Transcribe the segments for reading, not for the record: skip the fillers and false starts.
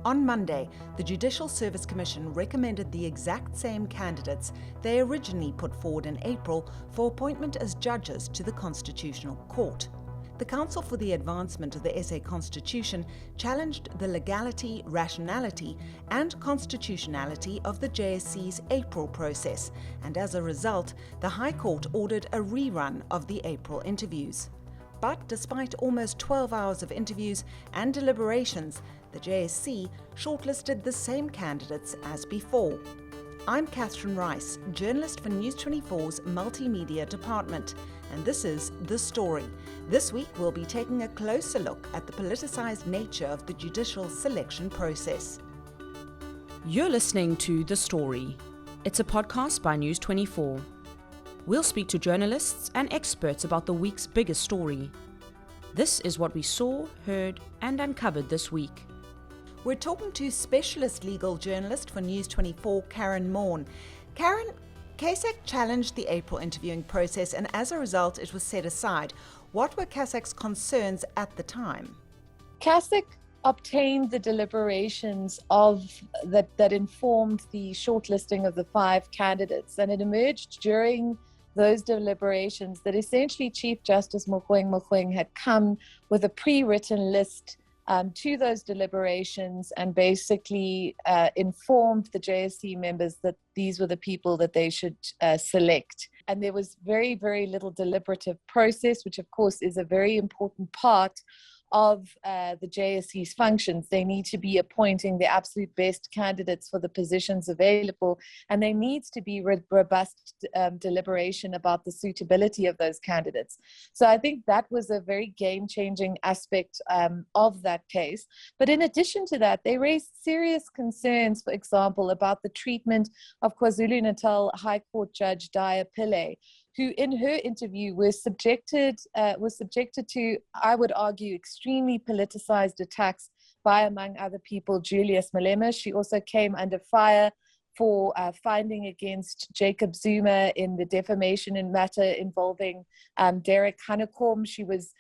On Monday, the Judicial Service Commission recommended the exact same candidates they originally put forward in April for appointment as judges to the Constitutional Court. The Council for the Advancement of the SA Constitution challenged the legality, rationality, and constitutionality of the JSC's April process, and as a result, the High Court ordered a rerun of the April interviews. But despite almost 12 hours of interviews and deliberations, the JSC shortlisted the same candidates as before. I'm Catherine Rice, journalist for News 24's Multimedia Department, and this is The Story. This week we'll be taking a closer look at the politicised nature of the judicial selection process. You're listening to The Story. It's a podcast by News 24. We'll speak to journalists and experts about the week's biggest story. This is what we saw, heard, and uncovered this week. We're talking to specialist legal journalist for News 24, Karen Morn. Karen, CASAC challenged the April interviewing process, and as a result, it was set aside. What were CASAC's concerns at the time? CASAC obtained the deliberations that informed the shortlisting of the 5 candidates, and it emerged during those deliberations that essentially Chief Justice Mogoeng had come with a pre-written list to those deliberations and basically informed the JSC members that these were the people that they should select. And there was very, very little deliberative process, which of course is a very important part of the JSC's functions. They need to be appointing the absolute best candidates for the positions available, and there needs to be robust deliberation about the suitability of those candidates. So I think that was a very game-changing aspect of that case. But in addition to that, they raised serious concerns, for example, about the treatment of KwaZulu-Natal High Court Judge Daya Pillay, who in her interview was subjected to, I would argue, extremely politicized attacks by, among other people, Julius Malema. She also came under fire for finding against Jacob Zuma in the defamation matter involving Derek Hanekom. She was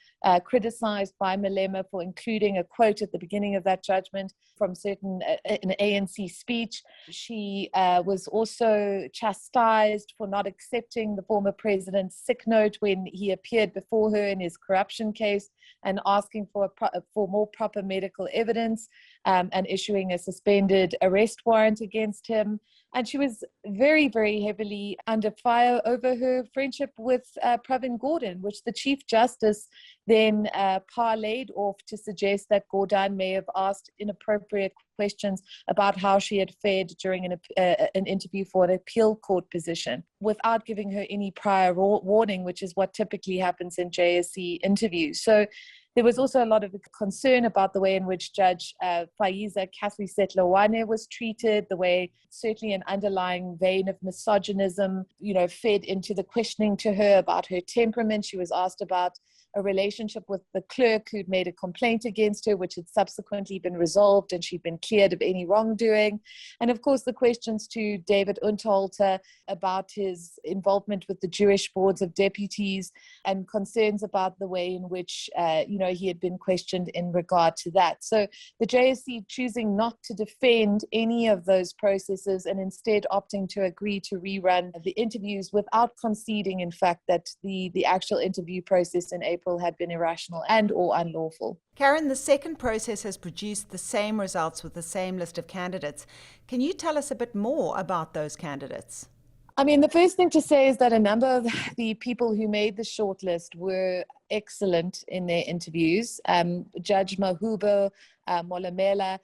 criticized by Malema for including a quote at the beginning of that judgment from an ANC speech. She was also chastised for not accepting the former president's sick note when he appeared before her in his corruption case and asking for more proper medical evidence and issuing a suspended arrest warrant against him. And she was very, very heavily under fire over her friendship with Pravin Gordhan, which the Chief Justice then parlayed off to suggest that Gordhan may have asked inappropriate questions about how she had fared during an interview for an appeal court position without giving her any prior warning, which is what typically happens in JSC interviews. So there was also a lot of concern about the way in which Judge Faiza Kaswi-Setlawane was treated, the way certainly an underlying vein of misogynism, fed into the questioning to her about her temperament. She was asked about a relationship with the clerk who'd made a complaint against her, which had subsequently been resolved and she'd been cleared of any wrongdoing. And of course, the questions to David Unterhalter about his involvement with the Jewish boards of deputies and concerns about the way in which, he had been questioned in regard to that. So the JSC choosing not to defend any of those processes and instead opting to agree to rerun the interviews without conceding, in fact, that the actual interview process in April had been irrational and or unlawful. Karen, the second process has produced the same results with the same list of candidates. Can you tell us a bit more about those candidates? I mean, the first thing to say is that a number of the people who made the shortlist were excellent in their interviews. Judge Mahubo Molamela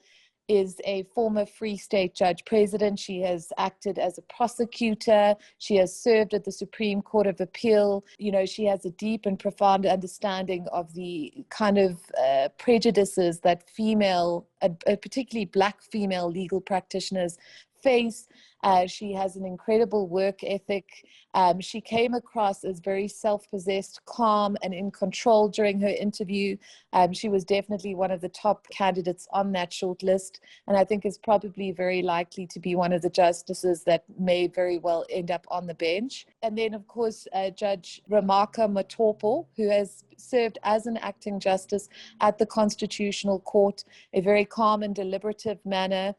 is a former Free State Judge President. She has acted as a prosecutor. She has served at the Supreme Court of Appeal. She has a deep and profound understanding of the kind of prejudices that particularly Black female legal practitioners face. She has an incredible work ethic. She came across as very self-possessed, calm, and in control during her interview. She was definitely one of the top candidates on that shortlist, and I think is probably very likely to be one of the justices that may very well end up on the bench. And then, of course, Judge Ramaka Matopo, who has served as an acting justice at the Constitutional Court, a very calm and deliberative manner.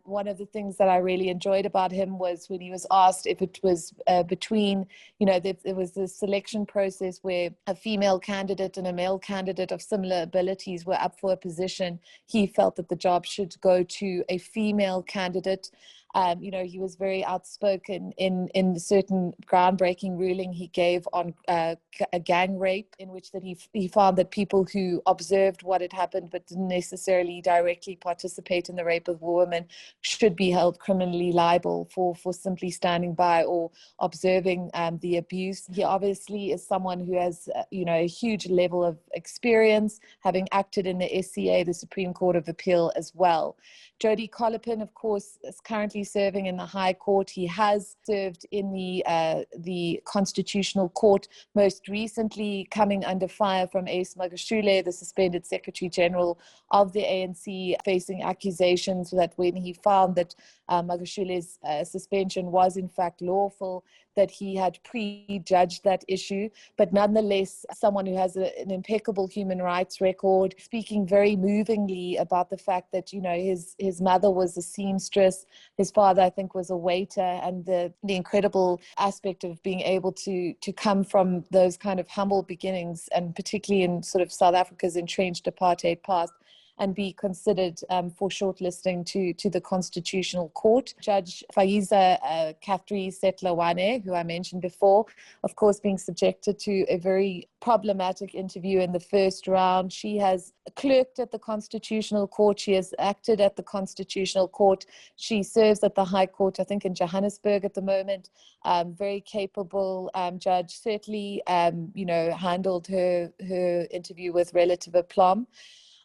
One of the things that I really enjoyed about him was when he was asked if it was between, there was this selection process where a female candidate and a male candidate of similar abilities were up for a position. He felt that the job should go to a female candidate. He was very outspoken in the certain groundbreaking ruling he gave on a gang rape, in which that he found that people who observed what had happened but didn't necessarily directly participate in the rape of a woman should be held criminally liable for simply standing by or observing the abuse. He obviously is someone who has a huge level of experience, having acted in the SCA, the Supreme Court of Appeal, as well. Jody Collipin, of course, is currently serving in the High Court. He has served in the Constitutional Court, most recently coming under fire from Ace Magashule, the suspended Secretary General of the ANC, facing accusations that when he found that Magashule's suspension was in fact lawful, that he had prejudged that issue. But nonetheless, someone who has an impeccable human rights record, speaking very movingly about the fact that, his mother was a seamstress, his father, I think, was a waiter, and the incredible aspect of being able to come from those kind of humble beginnings, and particularly in sort of South Africa's entrenched apartheid past, and be considered for shortlisting to the Constitutional Court. Judge Faiza Kaftri Setlawane, who I mentioned before, of course, being subjected to a very problematic interview in the first round. She has clerked at the Constitutional Court. She has acted at the Constitutional Court. She serves at the High Court, I think, in Johannesburg at the moment. Very capable judge, certainly, handled her interview with relative aplomb.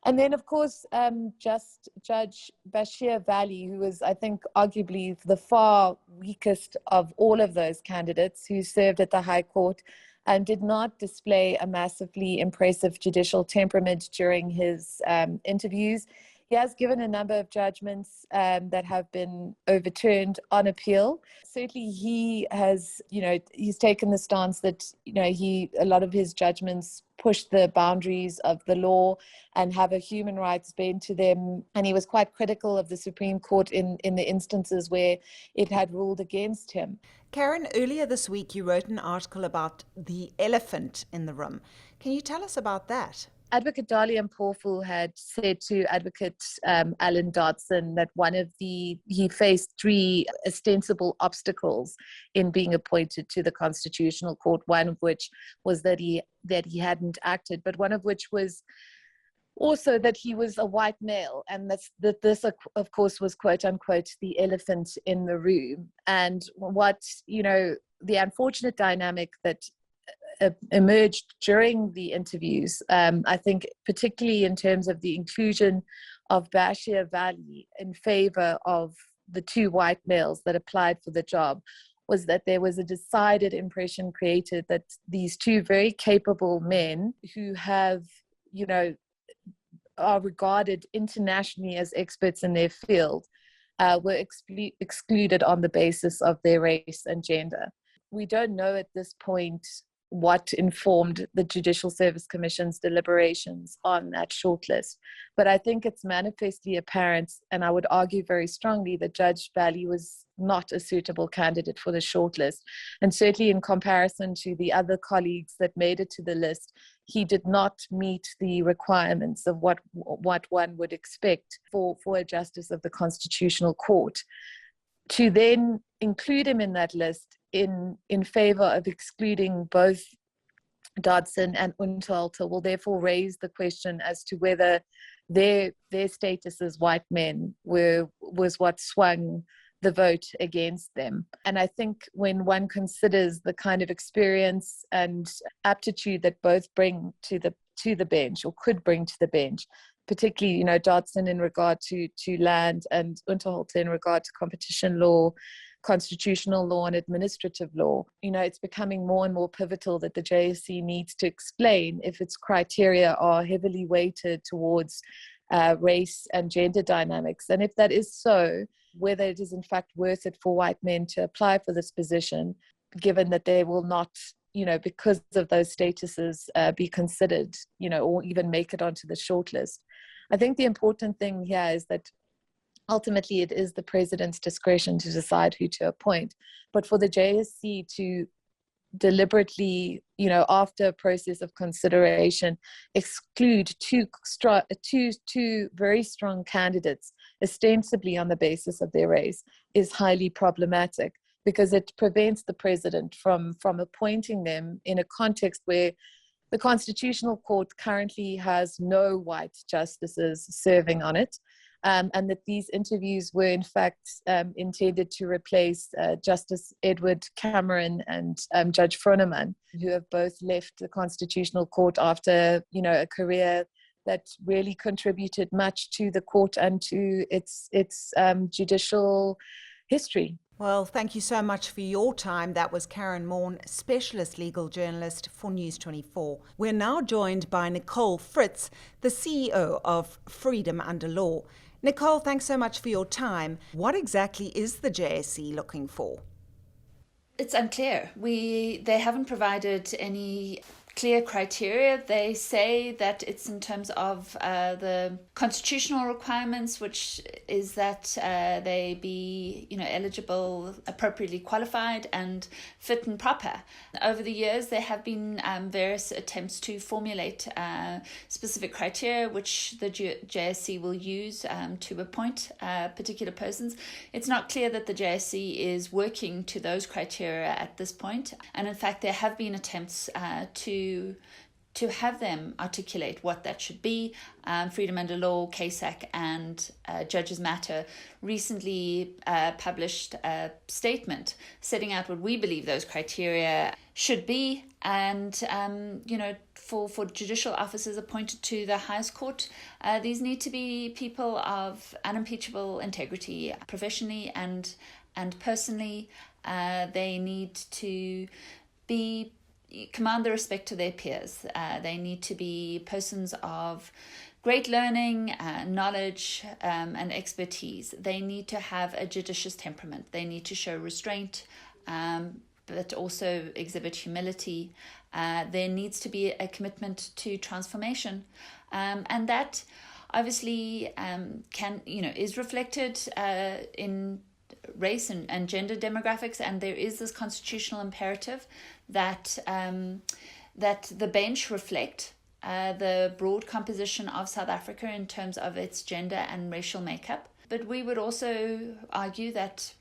And then, of course, Judge Bashir Valley, who was, I think, arguably the far weakest of all of those candidates who served at the High Court, and did not display a massively impressive judicial temperament during his interviews. He has given a number of judgments that have been overturned on appeal. Certainly he has, he's taken the stance that, a lot of his judgments push the boundaries of the law and have a human rights bent to them. And he was quite critical of the Supreme Court in the instances where it had ruled against him. Karen, earlier this week you wrote an article about the elephant in the room. Can you tell us about that? Advocate Dali Mpofu had said to Advocate Alan Dodson that he faced three ostensible obstacles in being appointed to the Constitutional Court, one of which was that he hadn't acted, but one of which was also that he was a white male, and that this, of course, was quote unquote the elephant in the room. And what, the unfortunate dynamic that emerged during the interviews, I think particularly in terms of the inclusion of Bashir Valley in favor of the two white males that applied for the job, was that there was a decided impression created that these two very capable men who have, are regarded internationally as experts in their field, were excluded on the basis of their race and gender. We don't know at this point what informed the Judicial Service Commission's deliberations on that shortlist. But I think it's manifestly apparent, and I would argue very strongly, that Judge Valley was not a suitable candidate for the shortlist. And certainly in comparison to the other colleagues that made it to the list, he did not meet the requirements of what one would expect for a justice of the Constitutional Court. To then include him in that list in favor of excluding both Dodson and Untalter will therefore raise the question as to whether their status as white men was what swung the vote against them. And I think when one considers the kind of experience and aptitude that both bring to the bench, or could bring to the bench, particularly, Dodson in regard to land, and Unterholzer in regard to competition law, constitutional law, and administrative law. It's becoming more and more pivotal that the JSC needs to explain if its criteria are heavily weighted towards race and gender dynamics. And if that is so, whether it is in fact worth it for white men to apply for this position, given that they will not, because of those statuses, be considered, or even make it onto the shortlist. I think the important thing here is that ultimately it is the president's discretion to decide who to appoint. But for the JSC to deliberately, after a process of consideration, exclude two very strong candidates, ostensibly on the basis of their race, is highly problematic, because it prevents the president from appointing them in a context where the Constitutional Court currently has no white justices serving on it, and that these interviews were in fact intended to replace Justice Edward Cameron and Judge Froneman, who have both left the Constitutional Court after a career that really contributed much to the court and to its judicial history. Well, thank you so much for your time. That was Karen Morn, specialist legal journalist for News 24. We're now joined by Nicole Fritz, the CEO of Freedom Under Law. Nicole, thanks so much for your time. What exactly is the JSC looking for? It's unclear. They haven't provided any clear criteria. They say that it's in terms of the constitutional requirements, which is that they be eligible, appropriately qualified, and fit and proper. Over the years, there have been various attempts to formulate specific criteria which the JSC will use to appoint particular persons. It's not clear that the JSC is working to those criteria at this point, and in fact there have been attempts to have them articulate what that should be. Freedom Under Law, CASAC, and Judges Matter recently published a statement setting out what we believe those criteria should be. And, for judicial officers appointed to the highest court, these need to be people of unimpeachable integrity, professionally and personally. They need to command the respect of their peers. They need to be persons of great learning, knowledge, and expertise. They need to have a judicious temperament. They need to show restraint, but also exhibit humility. There needs to be a commitment to transformation, and that obviously is reflected in race and gender demographics, and there is this constitutional imperative that the bench reflect the broad composition of South Africa in terms of its gender and racial makeup. But we would also argue that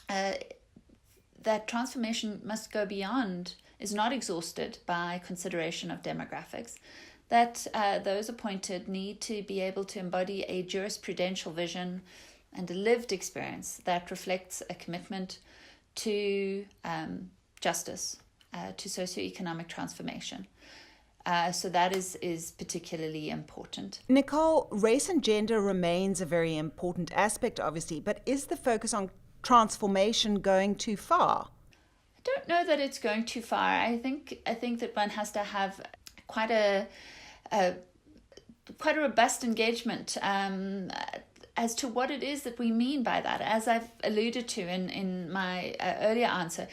that transformation must go beyond, is not exhausted by consideration of demographics, that those appointed need to be able to embody a jurisprudential vision and a lived experience that reflects a commitment to justice, to socioeconomic transformation. So that is particularly important. Nicole, race and gender remains a very important aspect, obviously, but is the focus on transformation going too far? I don't know that it's going too far. I think that one has to have quite a robust engagement as to what it is that we mean by that. As I've alluded to in my earlier answer,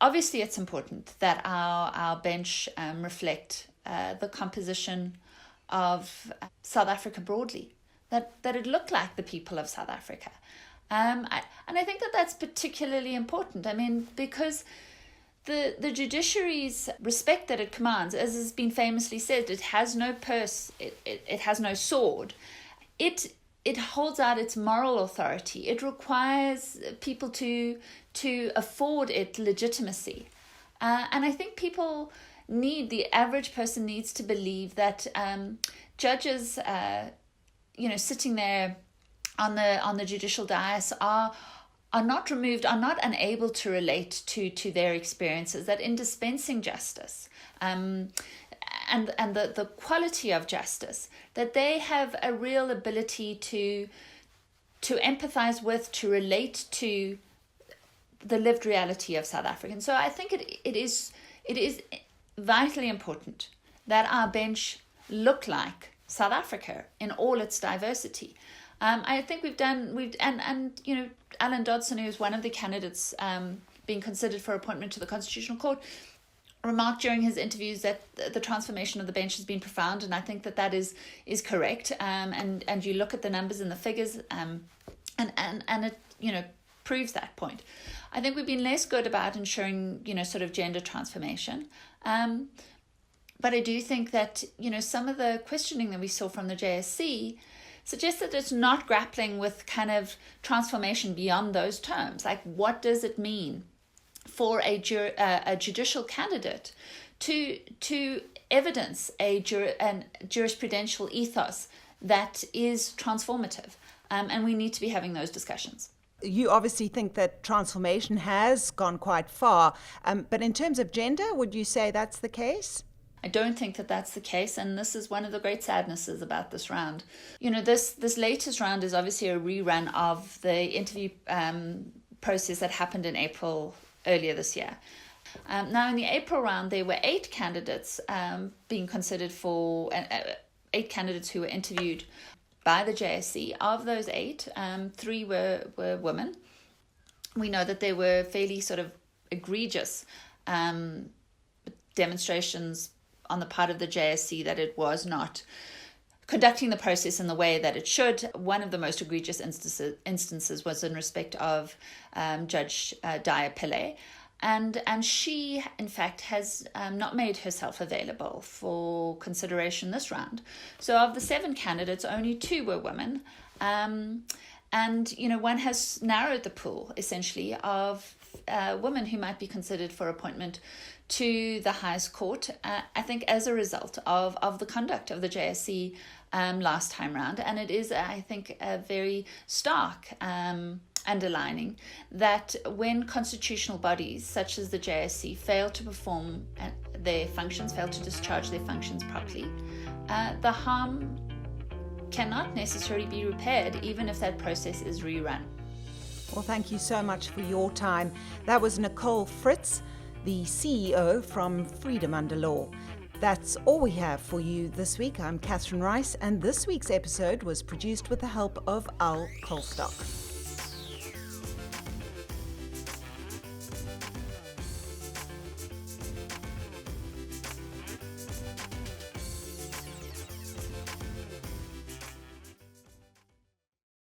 obviously it's important that our bench reflect the composition of South Africa broadly, that it look like the people of South Africa. And I think that that's particularly important. I mean, because the judiciary's respect that it commands, as has been famously said, it has no purse, it has no sword. It holds out its moral authority. It requires people to afford it legitimacy. And I think the average person needs to believe that judges, sitting there on the judicial dais are not removed, are not unable to relate to their experiences, that in dispensing justice, and and the quality of justice, that they have a real ability to empathize with, to relate to the lived reality of South Africans. So I think it is vitally important that our bench look like South Africa in all its diversity. I think Alan Dodson, who is one of the candidates being considered for appointment to the Constitutional Court, remarked during his interviews that the transformation of the bench has been profound, and I think that is correct. And you look at the numbers and the figures, and it proves that point. I think we've been less good about ensuring sort of gender transformation. But I do think that some of the questioning that we saw from the JSC suggests that it's not grappling with kind of transformation beyond those terms. Like, what does it mean for a judicial candidate to evidence a jurisprudential ethos that is transformative? And we need to be having those discussions. You obviously think that transformation has gone quite far, but in terms of gender, would you say that's the case? I don't think that that's the case, and this is one of the great sadnesses about this round. This latest round is obviously a rerun of the interview process that happened in April earlier this year. Now, in the April round, there were 8 candidates being considered for 8 candidates who were interviewed by the JSC. Of those 8, 3 were women. We know that there were fairly sort of egregious demonstrations on the part of the JSC that it was not conducting the process in the way that it should. One of the most egregious instances was in respect of Judge Daya Pillay. And she, in fact, has not made herself available for consideration this round. So of the 7 candidates, only 2 were women. And, one has narrowed the pool, essentially, of women who might be considered for appointment to the highest court, I think as a result of the conduct of the JSC last time round. And it is, I think, a very stark underlining that when constitutional bodies such as the JSC fail to perform their functions, fail to discharge their functions properly, the harm cannot necessarily be repaired, even if that process is rerun. Well, thank you so much for your time. That was Nicole Fritz, the CEO from Freedom Under Law. That's all we have for you this week. I'm Catherine Rice, and this week's episode was produced with the help of Al Kolstock.